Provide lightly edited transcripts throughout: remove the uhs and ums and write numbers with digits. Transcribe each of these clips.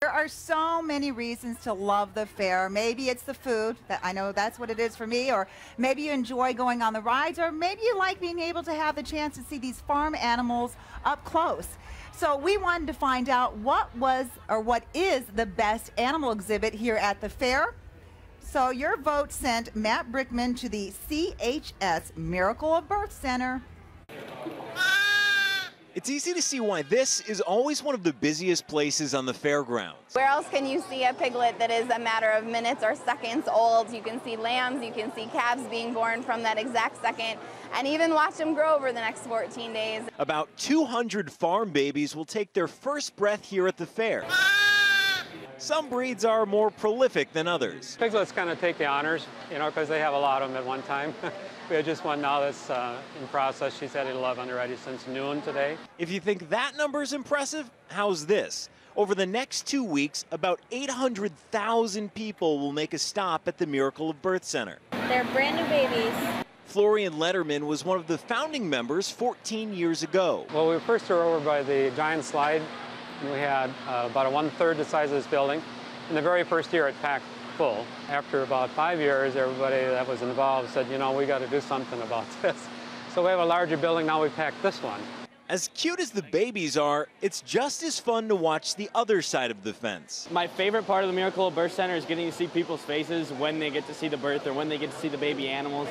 There are so many reasons to love the fair. Maybe it's the food, that I know that's what it is for me, or maybe you enjoy going on the rides, or maybe you like being able to have the chance to see these farm animals up close. So we wanted to find out what is the best animal exhibit here at the fair. So your vote sent Matt Brickman to the CHS Miracle of Birth Center. It's easy to see why this is always one of the busiest places on the fairgrounds. Where else can you see a piglet that is a matter of minutes or seconds old? You can see lambs, you can see calves being born from that exact second, and even watch them grow over the next 14 days. About 200 farm babies will take their first breath here at the fair. Some breeds are more prolific than others. Piglets kind of take the honors, because they have a lot of them at one time. We had just one now that's in process. She's had 11 already since noon today. If you think that number's impressive, how's this? Over the next 2 weeks, about 800,000 people will make a stop at the Miracle of Birth Center. They're brand new babies. Florian Letterman was one of the founding members 14 years ago. Well, we first were over by the giant slide, and we had about 1/3 the size of this building. In the very first year, it packed full. After about 5 years, everybody that was involved said, we got to do something about this. So we have a larger building, now we packed this one. As cute as the babies are, it's just as fun to watch the other side of the fence. My favorite part of the Miracle of Birth Center is getting to see people's faces when they get to see the birth or when they get to see the baby animals.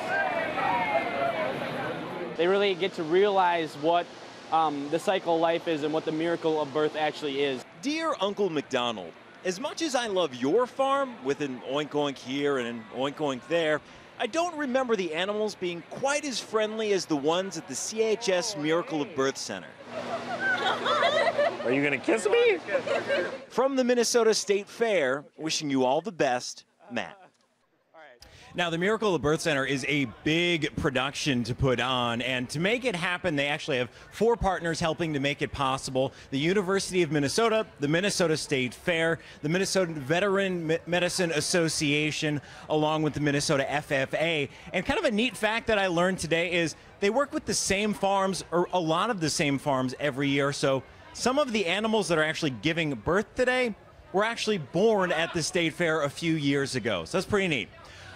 They really get to realize what the cycle of life is and what the miracle of birth actually is. Dear Uncle McDonald, as much as I love your farm with an oink-oink here and an oink-oink there, I don't remember the animals being quite as friendly as the ones at the CHS Miracle of Birth Center. Are you gonna kiss me? From the Minnesota State Fair, wishing you all the best, Matt. Now, the Miracle of Birth Center is a big production to put on, and to make it happen, they actually have 4 partners helping to make it possible. The University of Minnesota, the Minnesota State Fair, the Minnesota Veteran Medicine Association, along with the Minnesota FFA. And kind of a neat fact that I learned today is they work with the same farms, or a lot of the same farms every year. So some of the animals that are actually giving birth today were actually born at the State Fair a few years ago. So that's pretty neat.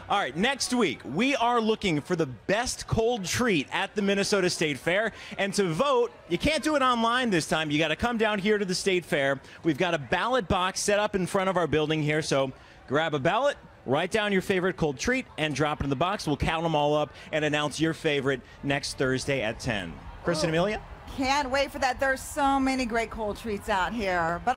All right, next week, we are looking for the best cold treat at the Minnesota State Fair. And to vote, you can't do it online this time. You got to come down here to the State Fair. We've got a ballot box set up in front of our building here. So grab a ballot, write down your favorite cold treat, and drop it in the box. We'll count them all up and announce your favorite next Thursday at 10. Chris and Amelia? Can't wait for that. There's so many great cold treats out here. But